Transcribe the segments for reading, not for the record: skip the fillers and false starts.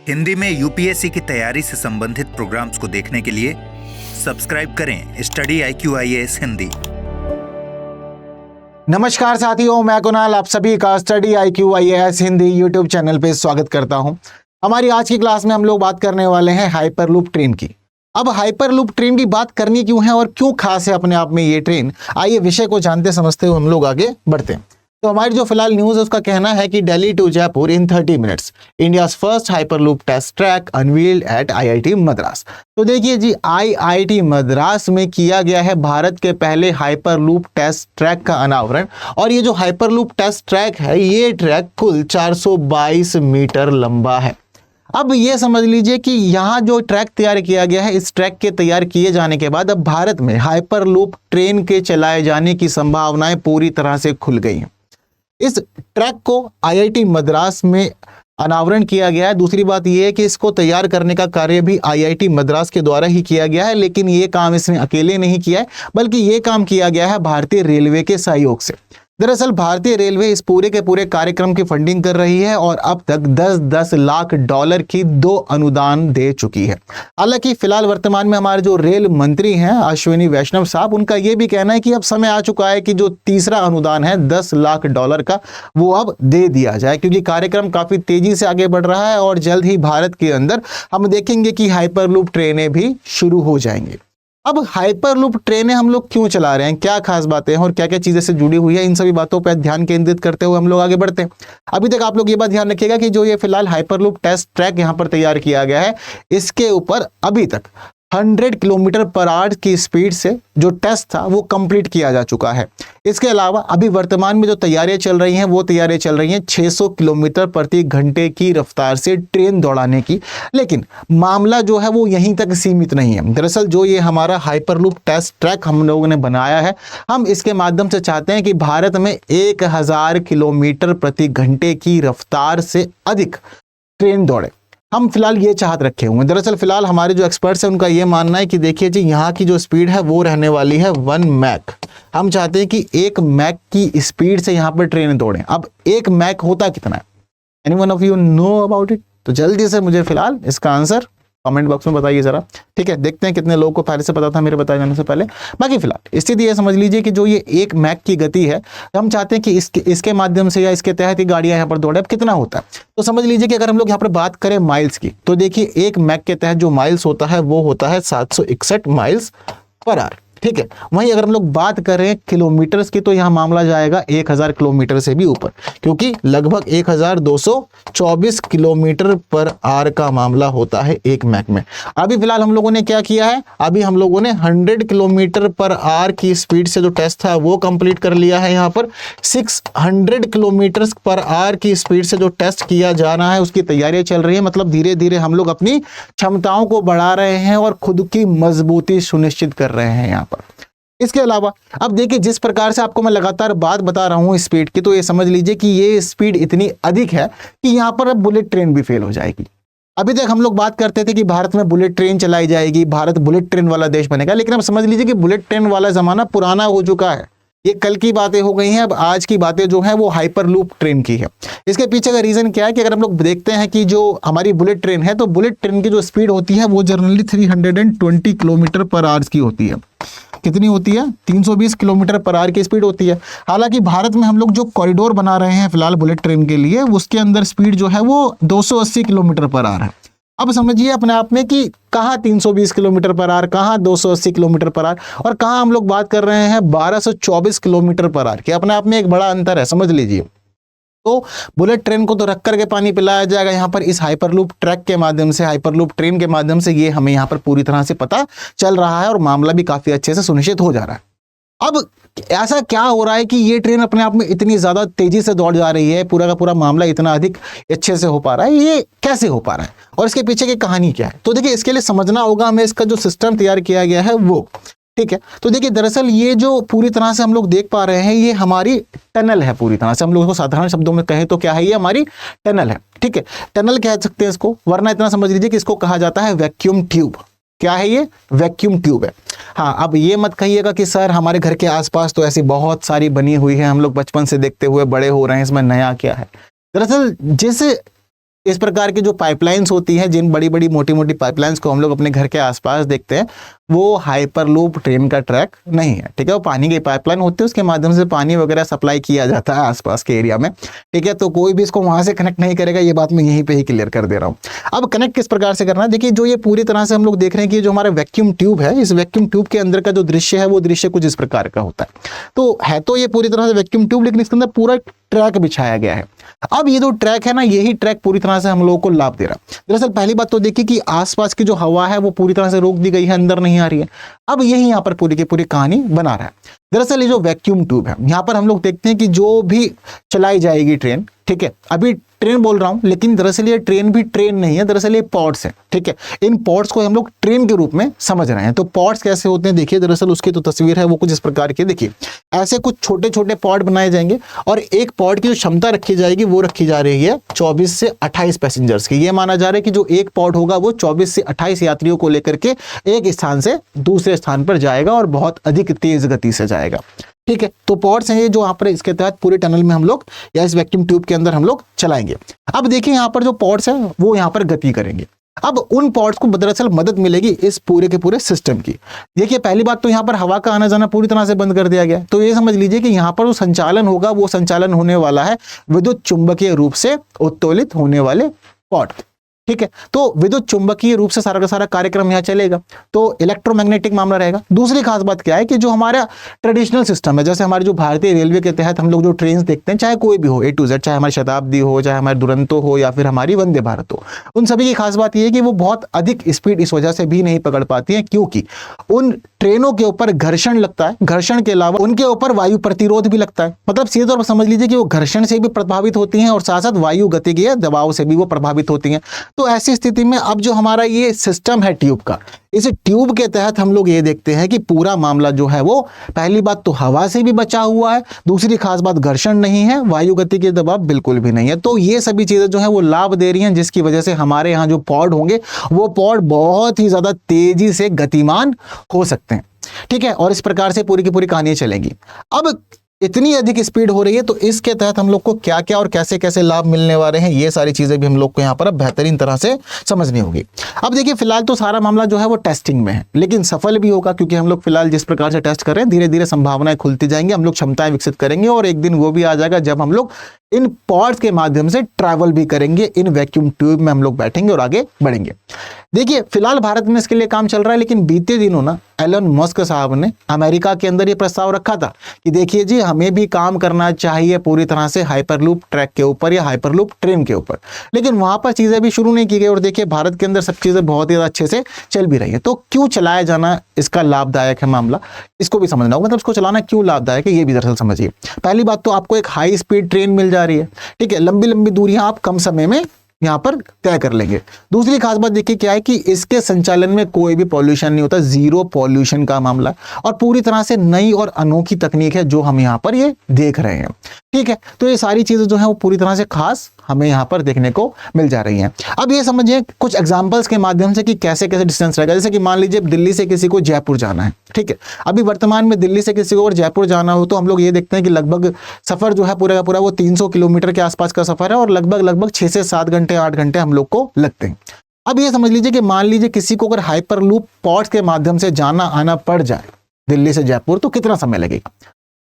हिंदी में यूपीएससी की तैयारी से संबंधित प्रोग्राम्स को देखने के लिए सब्सक्राइब करें स्टडी IQIAS हिंदी। नमस्कार साथियों, मैं कुणाल आप सभी का study IQIAS Hindi YouTube channel पे स्वागत करता हूं। हमारी आज की क्लास में हम लोग बात करने वाले हैं हाइपरलूप ट्रेन की। अब हाइपरलूप ट्रेन की बात करनी क्यों है और क्यों खास है अपने आप में ये ट्रेन, आइए विषय को जानते समझते हुए हम लोग आगे बढ़ते हैं। तो हमारी जो फिलहाल न्यूज़ है उसका कहना है कि Delhi to Jaipur in 30 minutes India's first hyperloop test track unveiled at IIT Madras. तो देखिए जी, IIT मद्रास में किया गया है भारत के पहले हाइपरलूप टेस्ट ट्रैक का अनावरण। और ये जो हाइपरलूप टेस्ट ट्रैक है, ये ट्रैक कुल 422 मीटर लंबा है। अब ये समझ लीजिए कि यहाँ जो ट्रैक तैयार किया गया है, इस ट्रैक के तैयार किए जाने के बाद अब भारत में हाइपरलूप ट्रेन के चलाए जाने की संभावनाएं पूरी तरह से खुल गई हैं। इस ट्रैक को IIT मद्रास में अनावरण किया गया है। दूसरी बात यह है कि इसको तैयार करने का कार्य भी IIT मद्रास के द्वारा ही किया गया है, लेकिन ये काम इसने अकेले नहीं किया है, बल्कि ये काम किया गया है भारतीय रेलवे के सहयोग से। दरअसल भारतीय रेलवे इस पूरे के पूरे कार्यक्रम की फंडिंग कर रही है और अब तक 10-10 लाख डॉलर की 2 अनुदान दे चुकी है। हालांकि फिलहाल वर्तमान में हमारे जो रेल मंत्री हैं अश्विनी वैष्णव साहब, उनका यह भी कहना है कि अब समय आ चुका है कि जो तीसरा अनुदान है 10 लाख डॉलर का, वो अब दे दिया जाए, क्योंकि कार्यक्रम काफी तेजी से आगे बढ़ रहा है और जल्द ही भारत के अंदर हम देखेंगे कि हाइपरलूप ट्रेनें भी शुरू हो जाएंगी। अब हाइपरलूप ट्रेनें हम लोग क्यों चला रहे हैं, क्या खास बातें हैं और क्या क्या चीजें से जुड़ी हुई है, इन सभी बातों पर ध्यान केंद्रित करते हुए हम लोग आगे बढ़ते हैं। अभी तक आप लोग ये बात ध्यान रखिएगा कि जो ये फिलहाल हाइपरलूप टेस्ट ट्रैक यहाँ पर तैयार किया गया है, इसके ऊपर अभी तक 100 किलोमीटर पर आवर की स्पीड से जो टेस्ट था वो कंप्लीट किया जा चुका है। इसके अलावा अभी वर्तमान में जो तैयारियां चल रही हैं, वो तैयारियां चल रही हैं 600 किलोमीटर प्रति घंटे की रफ्तार से ट्रेन दौड़ाने की। लेकिन मामला जो है वो यहीं तक सीमित नहीं है। दरअसल जो ये हमारा हाइपरलूप टेस्ट ट्रैक हम लोगों ने बनाया है, हम इसके माध्यम से चाहते हैं कि भारत में 1000 किलोमीटर प्रति घंटे की रफ्तार से अधिक ट्रेन दौड़े। हम फिलहाल ये चाहत रखे हुए हैं। दरअसल फिलहाल हमारे जो एक्सपर्ट्स हैं उनका ये मानना है कि देखिए जी, यहाँ की जो स्पीड है वो रहने वाली है 1 मैक। हम चाहते हैं कि 1 मैक की स्पीड से यहाँ पर ट्रेन दौड़ें। अब 1 मैक होता कितना है? Anyone of you know about it? तो जल्दी से मुझे फिलहाल इसका आंसर कमेंट बॉक्स में बताइए जरा। ठीक है, देखते हैं कितने लोगों को पहले से पता था मेरे बताए जाने से पहले। बाकी फिलहाल स्थिति ये समझ लीजिए कि जो ये 1 मैक की गति है, हम चाहते हैं कि इसके माध्यम से या इसके तहत ही गाड़ियां यहाँ पर दौड़े। अब कितना होता है तो समझ लीजिए कि अगर हम लोग यहाँ पर बात करें माइल्स की, तो देखिए 1 मैक के तहत जो माइल्स होता है वो होता है 761 माइल्स पर आवर। ठीक है, वहीं अगर हम लोग बात करें किलोमीटर्स की, तो यहाँ मामला जाएगा 1000 किलोमीटर से भी ऊपर, क्योंकि लगभग 1224 किलोमीटर पर आवर का मामला होता है 1 मैक में। अभी फिलहाल हम लोगों ने क्या किया है, अभी हम लोगों ने 100 किलोमीटर पर आवर की स्पीड से जो टेस्ट था वो कंप्लीट कर लिया है। यहाँ पर 600 किलोमीटर पर आवर की स्पीड से जो टेस्ट किया जा रहा है उसकी तैयारियां चल रही है। मतलब धीरे धीरे हम लोग अपनी क्षमताओं को बढ़ा रहे हैं और खुद की मजबूती सुनिश्चित कर रहे हैं यहाँ पर। इसके अलावा अब देखिए, जिस प्रकार से आपको मैं लगातार बात बता रहा हूं स्पीड की, तो ये समझ लीजिए कि ये स्पीड इतनी अधिक है कि यहां पर अब बुलेट ट्रेन भी फेल हो जाएगी। अभी तक हम लोग बात करते थे कि भारत में बुलेट ट्रेन चलाई जाएगी, भारत बुलेट ट्रेन वाला देश बनेगा, लेकिन अब समझ लीजिए कि बुलेट ट्रेन वाला जमाना पुराना हो चुका है। ये कल की बातें हो गई हैं। अब आज की बातें जो हैं वो हाइपरलूप ट्रेन की है। इसके पीछे का रीजन क्या है कि अगर हम लोग देखते हैं कि जो हमारी बुलेट ट्रेन है, तो बुलेट ट्रेन की जो स्पीड होती है वो जनरली 320 किलोमीटर पर आवर की होती है। कितनी होती है? 320 किलोमीटर पर आवर की स्पीड होती है। हालांकि भारत में हम लोग जो कॉरिडोर बना रहे हैं फिलहाल बुलेट ट्रेन के लिए, उसके अंदर स्पीड जो है वो 280 किलोमीटर पर आवर है। अब समझिए अपने आप में कि कहाँ 320 किलोमीटर पर आवर, कहाँ 280 किलोमीटर पर आवर, और कहाँ हम लोग बात कर रहे हैं 1224 किलोमीटर पर आवर की। अपने आप में एक बड़ा अंतर है, समझ लीजिए। तो बुलेट ट्रेन को तो रख करके पानी पिलाया जाएगा यहाँ पर इस हाइपरलूप ट्रैक के माध्यम से, हाइपरलूप ट्रेन के माध्यम से। ये हमें यहाँ पर पूरी तरह से पता चल रहा है और मामला भी काफी अच्छे से सुनिश्चित हो जा रहा है। अब ऐसा क्या हो रहा है कि ये ट्रेन अपने आप में इतनी ज्यादा तेजी से दौड़ जा रही है, पूरा का पूरा मामला इतना अधिक अच्छे से हो पा रहा है, ये कैसे हो पा रहा है और इसके पीछे की कहानी क्या है? तो देखिए, इसके लिए समझना होगा हमें इसका जो सिस्टम तैयार किया गया है वो। ठीक है, तो देखिए दरअसल ये जो पूरी तरह से हम लोग देख पा रहे हैं, ये हमारी टनल है। पूरी तरह से हम लोग इसको साधारण शब्दों में कहें तो क्या है, ये हमारी टनल है। ठीक है, टनल कह सकते हैं इसको, वरना इतना समझ लीजिए कि इसको कहा जाता है वैक्यूम ट्यूब। क्या है ये? वैक्यूम ट्यूब है। हाँ, अब ये मत कहिएगा कि सर हमारे घर के आसपास तो ऐसी बहुत सारी बनी हुई है, हम लोग बचपन से देखते हुए बड़े हो रहे हैं, इसमें नया क्या है। दरअसल जिस इस प्रकार की जो पाइपलाइंस होती हैं, जिन बड़ी बड़ी मोटी मोटी पाइपलाइंस को हम लोग अपने घर के आसपास देखते हैं, वो हाइपरलूप ट्रेन का ट्रैक नहीं है। ठीक है, वो पानी की पाइपलाइन होती है, उसके माध्यम से पानी वगैरह सप्लाई किया जाता है आसपास के एरिया में। ठीक है, तो कोई भी इसको वहां से कनेक्ट नहीं करेगा, ये बात मैं यहीं पे ही क्लियर कर दे रहा हूँ। अब कनेक्ट किस प्रकार से करना है, देखिए जो ये पूरी तरह से हम लोग देख रहे हैं कि जो हमारा वैक्यूम ट्यूब है, इस वैक्यूम ट्यूब के अंदर का जो दृश्य है वो दृश्य कुछ इस प्रकार का होता है। तो ये पूरी तरह से वैक्यूम ट्यूब, लेकिन इसके अंदर पूरा ट्रैक बिछाया गया है। अब ये जो ट्रैक है ना, यही ट्रैक पूरी तरह से हम लोगों को लाभ दे रहा है। दरअसल पहली बात तो देखिए कि आसपास की जो हवा है वो पूरी तरह से रोक दी गई है, अंदर नहीं आ रही है। अब यही यहाँ पर पूरी की पूरी कहानी बना रहा है। दरअसल ये जो वैक्यूम ट्यूब है, यहाँ पर हम लोग देखते हैं कि जो भी चलाई जाएगी ट्रेन, ठीक है, अभी ट्रेन बोल रहा हूं, लेकिन दरअसल ये ट्रेन भी ट्रेन नहीं है, दरअसल ये पॉड्स है। ठीक है, इन पॉड्स को हम लोग ट्रेन के रूप में समझ रहे हैं। तो पॉड्स कैसे होते हैं, देखिए दरअसल उसकी तो तस्वीर है वो कुछ इस प्रकार की। देखिए ऐसे कुछ छोटे छोटे पॉड बनाए जाएंगे और एक पॉड की जो क्षमता रखी जाएगी वो रखी जा रही है 24 से 28 पैसेंजर्स की। ये माना जा रहा है कि जो एक पॉड होगा वो 24 से 28 यात्रियों को लेकर के एक स्थान से दूसरे स्थान पर जाएगा और बहुत अधिक तेज गति से जाएगा। ठीक है, तो पॉड्स हैं ये जो यहाँ पर इसके तहत पूरे टनल में हम लोग या इस वैक्यूम ट्यूब के अंदर हम लोग चलाएंगे। अब देखिए यहाँ पर जो पॉड्स हैं वो यहाँ पर गति करेंगे। अब उन पॉड्स को दरअसल मदद मिलेगी इस पूरे के पूरे सिस्टम की। देखिए पहली बात तो यहाँ पर हवा का आना जाना पूरी तरह से बंद कर दिया गया। तो ये समझ लीजिए कि यहाँ पर जो संचालन होगा वो संचालन होने वाला है विद्युत चुंबकीय रूप से उत्तोलित होने वाले पॉड। ठीक है, तो विद्युत चुंबकीय रूप से सारा का सारा कार्यक्रम यहाँ चलेगा, तो इलेक्ट्रोमैग्नेटिक मामला रहेगा। दूसरी खास बात क्या है कि जो हमारा ट्रेडिशनल सिस्टम है, जैसे हमारे जो भारतीय रेलवे के तहत हम लोग जो ट्रेन देखते हैं, चाहे कोई भी हो A to Z, चाहे हमारी शताब्दी हो, चाहे हमारी दुरंतो हो या फिर हमारी वंदे भारत हो, उन सभी की खास बात यह है कि वो बहुत अधिक स्पीड इस वजह से भी नहीं पकड़ पाती है क्योंकि उन ट्रेनों के ऊपर घर्षण लगता है। घर्षण के अलावा उनके ऊपर वायु प्रतिरोध भी लगता है। मतलब सीधे तौर पर समझ लीजिए कि वो घर्षण से भी प्रभावित होती हैं और साथ साथ वायु गतिकीय दबाव से भी वो प्रभावित होती हैं। तो ऐसी स्थिति में अब जो हमारा ये सिस्टम है ट्यूब का, इस ट्यूब के तहत हम लोग ये देखते हैं कि पूरा मामला जो है वो पहली बात तो हवा से भी बचा हुआ है, दूसरी खास बात घर्षण नहीं है, वायु गति के दबाव बिल्कुल भी नहीं है। तो ये सभी चीजें जो है वो लाभ दे रही हैं, जिसकी वजह से हमारे यहाँ जो पॉड होंगे वो पॉड बहुत ही ज्यादा तेजी से गतिमान हो सकते हैं। ठीक है, और इस प्रकार से पूरी की पूरी कहानी चलेगी। अब इतनी अधिक स्पीड हो रही है तो इसके तहत हम लोग को क्या क्या और कैसे कैसे लाभ मिलने वाले हैं, ये सारी चीजें भी हम लोग को यहाँ पर अब बेहतरीन तरह से समझनी होगी। अब देखिए फिलहाल तो सारा मामला जो है वो टेस्टिंग में है, लेकिन सफल भी होगा क्योंकि हम लोग फिलहाल जिस प्रकार से टेस्ट कर रहे हैं धीरे धीरे संभावनाएं खुलती जाएंगी, हम लोग क्षमताएं विकसित करेंगे और एक दिन वो भी आ जाएगा जब हम लोग इन पॉड्स के माध्यम से ट्रैवल भी करेंगे, इन वैक्यूम ट्यूब में हम लोग बैठेंगे और आगे बढ़ेंगे। देखिए फिलहाल भारत में इसके लिए काम चल रहा है, लेकिन बीते दिनों ना एलन मस्क साहब ने अमेरिका के अंदर ये प्रस्ताव रखा था कि देखिए जी हमें भी काम करना चाहिए पूरी तरह से हाइपरलूप ट्रैक के ऊपर या हाइपरलूप ट्रेन के ऊपर, लेकिन वहां पर चीजें भी शुरू नहीं की गई और देखिए भारत के अंदर सब चीजें बहुत ही अच्छे से चल भी रही है। तो क्यों चलाया जाना इसका लाभदायक है मामला, इसको भी समझना होगा। मतलब इसको चलाना क्यों लाभदायक है ये भी दरअसल समझिए। पहली बात तो आपको एक हाई स्पीड ट्रेन मिल जा रही है, ठीक है, लंबी लंबी दूरियां आप कम समय में यहाँ पर तय कर लेंगे। दूसरी खास बात देखिए क्या है कि इसके संचालन में कोई भी पॉल्यूशन नहीं होता, जीरो पॉल्यूशन का मामला और पूरी तरह से नई और अनोखी तकनीक है जो हम यहाँ पर ये देख रहे हैं। ठीक है, तो ये सारी चीजें जो है वो पूरी तरह से खास हमें यहाँ पर देखने को मिल जा रही हैं। अब ये समझिए कुछ एग्जांपल्स के माध्यम से कि कैसे कैसे डिस्टेंस रहेगा। जैसे कि मान लीजिए दिल्ली से किसी को जयपुर जाना है, ठीक है, अभी वर्तमान में दिल्ली से किसी को अगर जयपुर जाना हो तो हम लोग ये देखते हैं कि लगभग सफर जो है पूरा का पूरा वो 300 किलोमीटर के आसपास का सफर है और लगभग 6 से 7 घंटे 8 घंटे हम लोग को लगते हैं। अब ये समझ लीजिए कि मान लीजिए किसी को अगर हाइपरलूप पॉड्स के माध्यम से जाना आना पड़ जाए दिल्ली से जयपुर तो कितना समय लगेगा।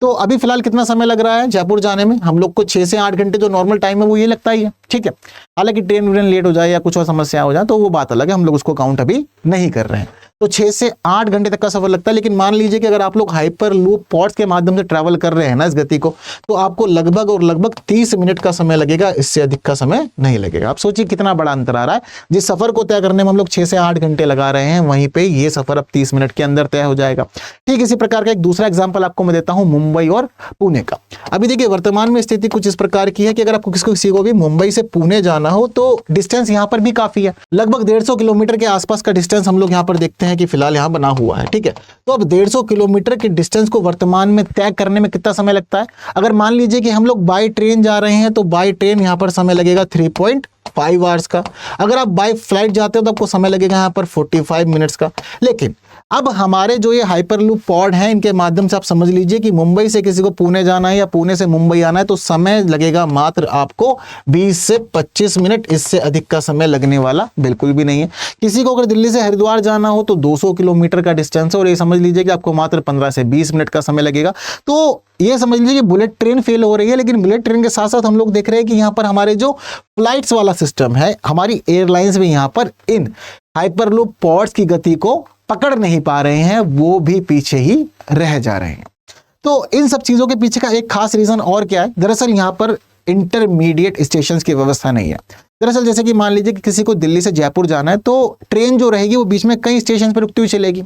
तो अभी फिलहाल कितना समय लग रहा है जयपुर जाने में, हम लोग को 6 से 8 घंटे जो नॉर्मल टाइम है वो ये लगता ही है। ठीक है, हालांकि ट्रेन लेट हो जाए या कुछ और समस्या हो जाए तो वो बात अलग है, हम लोग उसको काउंट अभी नहीं कर रहे हैं। तो 6 से 8 घंटे तक का सफर लगता है। लेकिन मान लीजिए कि अगर आप लोग हाइपर लूप पॉड्स के माध्यम से ट्रैवल कर रहे हैं ना इस गति को, तो आपको लगभग 30 मिनट का समय लगेगा, इससे अधिक का समय नहीं लगेगा। आप सोचिए कितना बड़ा अंतर आ रहा है। जिस सफर को तय करने में हम लोग 6 से 8 घंटे लगा रहे हैं वहीं पे ये सफर अब 30 मिनट के अंदर तय हो जाएगा। ठीक इसी प्रकार का एक दूसरा एग्जाम्पल आपको मैं देता हूं मुंबई और पुणे का। अभी देखिए वर्तमान में स्थिति कुछ इस प्रकार की है कि अगर आपको किसी को भी मुंबई से पुणे जाना हो तो डिस्टेंस यहाँ पर भी काफी है, लगभग 150 किलोमीटर के आसपास का डिस्टेंस हम लोग यहाँ पर देखते हैं कि फिलहाल यहाँ बना हुआ है। ठीक है, तो अब 150 किलोमीटर के डिस्टेंस को वर्तमान में तय करने में कितना समय लगता है। अगर मान लीजिए कि हम लोग बाय ट्रेन जा रहे हैं तो बाय ट्रेन यहाँ पर समय लगेगा 3.5 आवर्स का। अगर आप बाय फ्लाइट जाते हो तो आपको समय लगेगा यहाँ पर 45 मिनट्स का। लेकिन अब हमारे जो ये हाइपरलूप पॉड हैं, इनके माध्यम से आप समझ लीजिए कि मुंबई से किसी को पुणे जाना है या पुणे से मुंबई आना है तो समय लगेगा मात्र आपको 20 से 25 मिनट, इससे अधिक का समय लगने वाला बिल्कुल भी नहीं है। किसी को अगर दिल्ली से हरिद्वार जाना हो तो 200 किलोमीटर का डिस्टेंस है और ये समझ लीजिए कि आपको मात्र 15 से 20 मिनट का समय लगेगा। तो ये समझ लीजिए कि बुलेट ट्रेन फेल हो रही है, लेकिन बुलेट ट्रेन के साथ साथ हम लोग देख रहे हैं कि यहाँ पर हमारे जो फ्लाइट्स वाला सिस्टम है, हमारी एयरलाइंस भी यहाँ पर इन हाइपरलूप पॉड्स की गति को पकड़ नहीं पा रहे हैं, वो भी पीछे ही रह जा रहे हैं। तो इन सब चीजों के पीछे का एक खास रीजन और क्या है, दरअसल यहाँ पर इंटरमीडिएट स्टेशंस की व्यवस्था नहीं है। दरअसल जैसे कि मान लीजिए कि किसी को दिल्ली से जयपुर जाना है तो ट्रेन जो रहेगी वो बीच में कई स्टेशन पर रुकती हुई चलेगी,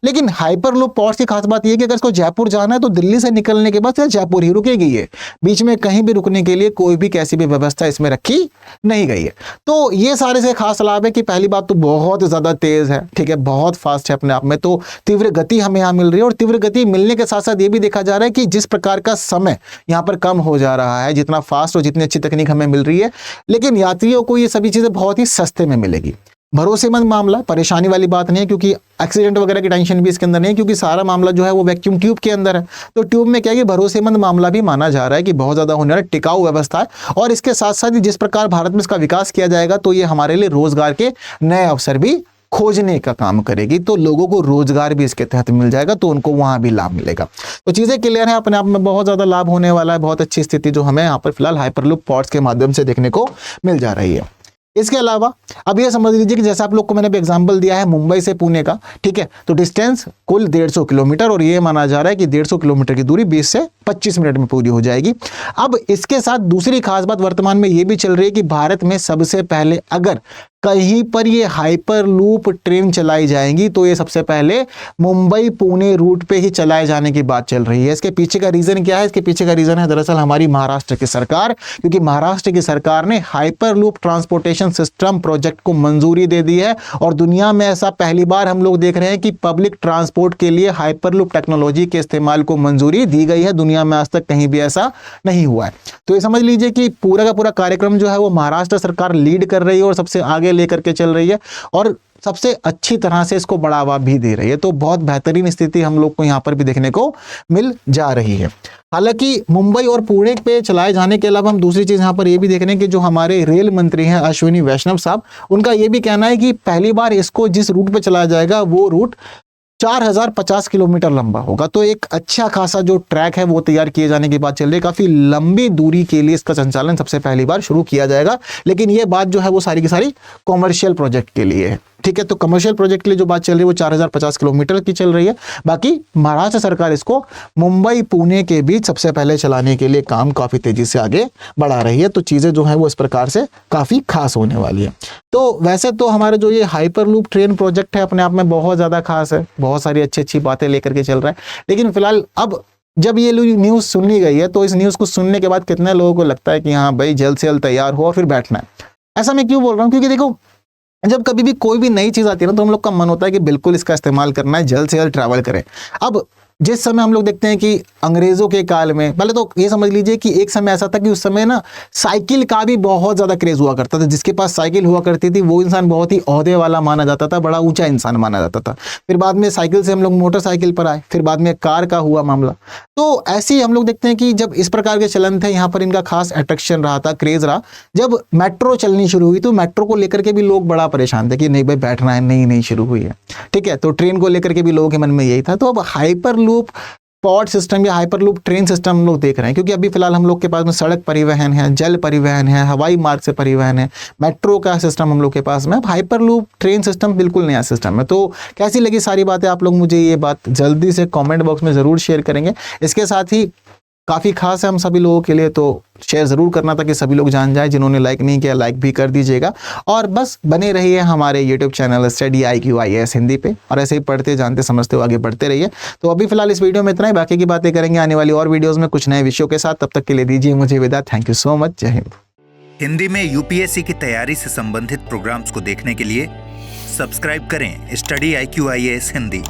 लेकिन हाइपरलूप पॉड्स की खास बात यह है कि अगर इसको जयपुर जाना है तो दिल्ली से निकलने के बाद जयपुर ही रुकेगी, ये बीच में कहीं भी रुकने के लिए कोई भी कैसी भी व्यवस्था इसमें रखी नहीं गई है। तो ये सारे से खास लाभ है कि पहली बात तो बहुत ज़्यादा तेज है, ठीक है, बहुत फास्ट है अपने आप में, तो तीव्र गति हमें यहाँ मिल रही है। और तीव्र गति मिलने के साथ साथ ये भी देखा जा रहा है कि जिस प्रकार का समय यहाँ पर कम हो जा रहा है, जितना फास्ट और जितनी अच्छी तकनीक हमें मिल रही है, लेकिन यात्रियों को ये सभी चीज़ें बहुत ही सस्ते में मिलेगी। भरोसेमंद मामला, परेशानी वाली बात नहीं है, क्योंकि एक्सीडेंट वगैरह की टेंशन भी इसके अंदर नहीं है, क्योंकि सारा मामला जो है वो वैक्यूम ट्यूब के अंदर है। तो ट्यूब में क्या है कि भरोसेमंद मामला भी माना जा रहा है कि बहुत ज़्यादा होने वाला टिकाऊ व्यवस्था है। और इसके साथ साथ जिस प्रकार भारत में इसका विकास किया जाएगा तो ये हमारे लिए रोजगार के नए अवसर भी खोजने का काम करेगी, तो लोगों को रोजगार भी इसके तहत मिल जाएगा, तो उनको वहां भी लाभ मिलेगा। तो चीजें क्लियर है, अपने आप में बहुत ज्यादा लाभ होने वाला है, बहुत अच्छी स्थिति जो हमें यहाँ पर फिलहाल हाइपरलूप पॉड्स के माध्यम से देखने को मिल जा रही है। इसके अलावा अब ये समझ लीजिए कि जैसा आप लोग को मैंने भी एग्जांपल दिया है मुंबई से पुणे का, ठीक है, तो डिस्टेंस कुल 150 किलोमीटर और ये माना जा रहा है कि 150 किलोमीटर की दूरी 20 से 25 मिनट में पूरी हो जाएगी। अब इसके साथ दूसरी खास बात वर्तमान में ये भी चल रही है कि भारत में सबसे पहले अगर कहीं पर ये हाइपरलूप ट्रेन चलाई जाएंगी तो ये सबसे पहले मुंबई पुणे रूट पे ही चलाए जाने की बात चल रही है। इसके पीछे का रीजन क्या है? इसके पीछे का रीजन है दरअसल हमारी महाराष्ट्र की सरकार, क्योंकि महाराष्ट्र की सरकार ने हाइपरलूप ट्रांसपोर्टेशन सिस्टम प्रोजेक्ट को मंजूरी दे दी है और दुनिया में ऐसा पहली बार हम लोग देख रहे हैं कि पब्लिक ट्रांसपोर्ट के लिए हाइपरलूप टेक्नोलॉजी के इस्तेमाल को मंजूरी दी गई है। दुनिया में आज तक कहीं भी ऐसा नहीं हुआ है। तो ये समझ लीजिए कि पूरा का पूरा कार्यक्रम जो है वो महाराष्ट्र सरकार लीड कर रही है और सबसे आगे लेकर के चल रही है और सबसे अच्छी तरह से इसको बढ़ावा भी दे रही है। तो बहुत बेहतरीन स्थिति हम लोग को यहाँ पर भी देखने को मिल जा रही है। हालांकि मुंबई और पुणे पे चलाए जाने के अलावा हम दूसरी चीज़ यहाँ पर ये भी देख रहे हैं कि जो हमारे रेल मंत्री हैं अश्विनी वैष्णव साहब, उनका ये भी कहना है कि पहली बार इसको जिस रूट पे चलाया जाएगा वो रूट 4050 किलोमीटर लंबा होगा। तो एक अच्छा खासा जो ट्रैक है वो तैयार किए जाने की बात चल रही है। काफ़ी लंबी दूरी के लिए इसका संचालन सबसे पहली बार शुरू किया जाएगा, लेकिन ये बात जो है वो सारी की सारी कॉमर्शियल प्रोजेक्ट के लिए है, ठीक है। तो कमर्शियल प्रोजेक्ट के लिए जो बात चल रही है वो 4050 किलोमीटर की चल रही है। बाकी महाराष्ट्र सरकार इसको मुंबई पुणे के बीच सबसे पहले चलाने के लिए काम काफ़ी तेज़ी से आगे बढ़ा रही है। तो चीज़ें जो है वो इस प्रकार से काफ़ी खास होने वाली है। तो वैसे तो हमारा जो ये हाइपरलूप ट्रेन प्रोजेक्ट है अपने आप में बहुत ज़्यादा खास है, बहुत सारी अच्छी अच्छी बातें लेकर के चल रहा है। लेकिन फिलहाल अब जब ये न्यूज़ सुनी गई है तो इस न्यूज़ को सुनने के बाद कितने लोगों को लगता है कि हाँ भाई जल्द से जल्द तैयार हो और फिर बैठना है। ऐसा मैं क्यों बोल रहा हूँ? क्योंकि देखो जब कभी भी कोई भी नई चीज़ आती है ना तो हम लोग का मन होता है कि बिल्कुल इसका इस्तेमाल करना है, जल्द से जल्द ट्रैवल करें। अब जिस समय हम लोग देखते हैं कि अंग्रेज़ों के काल में, पहले तो ये समझ लीजिए कि एक समय ऐसा था कि उस समय ना साइकिल का भी बहुत ज़्यादा क्रेज़ हुआ करता था। जिसके पास साइकिल हुआ करती थी वो इंसान बहुत ही ओहदे वाला माना जाता था, बड़ा ऊंचा इंसान माना जाता था। फिर बाद में साइकिल से हम लोग मोटरसाइकिल पर आए, फिर बाद में कार का हुआ मामला। तो ऐसे ही हम लोग देखते हैं कि जब इस प्रकार के चलन थे यहाँ पर इनका खास अट्रैक्शन रहा था, क्रेज़ रहा। जब मेट्रो चलनी शुरू हुई तो मेट्रो को लेकर के भी लोग बड़ा परेशान थे कि नहीं भाई बैठना है, नहीं शुरू हुई है, ठीक है। तो ट्रेन को लेकर के भी लोगों के मन में यही था। तो अब हाइपरलूप पॉड सिस्टम या हाइपरलूप ट्रेन सिस्टम हम लोग देख रहे हैं, क्योंकि अभी फिलहाल हम लोग के पास में सड़क परिवहन है, जल परिवहन है, हवाई मार्ग से परिवहन है, मेट्रो का सिस्टम हम लोग के पास में। अब हाइपरलूप ट्रेन सिस्टम बिल्कुल नया सिस्टम है। तो कैसी लगी सारी बातें आप लोग मुझे ये बात जल्दी से कमेंट बॉक्स में ज़रूर शेयर करेंगे। इसके साथ ही काफ़ी खास है हम सभी लोगों के लिए, तो शेयर ज़रूर करना ताकि सभी लोग जान जाए। जिन्होंने लाइक नहीं किया लाइक भी कर दीजिएगा और बस बने रहिए हमारे YouTube channel study IQIAS Hindi पे और ऐसे ही पढ़ते जानते समझते हुए आगे बढ़ते रहिए। तो अभी फिलहाल इस वीडियो में इतना ही, बाकी की बातें करेंगे आने वाली और वीडियोज़ में कुछ नए विषयों के साथ। तब तक के लिए दीजिए मुझे विदा। Thank you so much. जय हिंद। हिंदी में UPSC की तैयारी से संबंधित प्रोग्राम्स को देखने के लिए सब्सक्राइब करें स्टडी IQIAS हिंदी।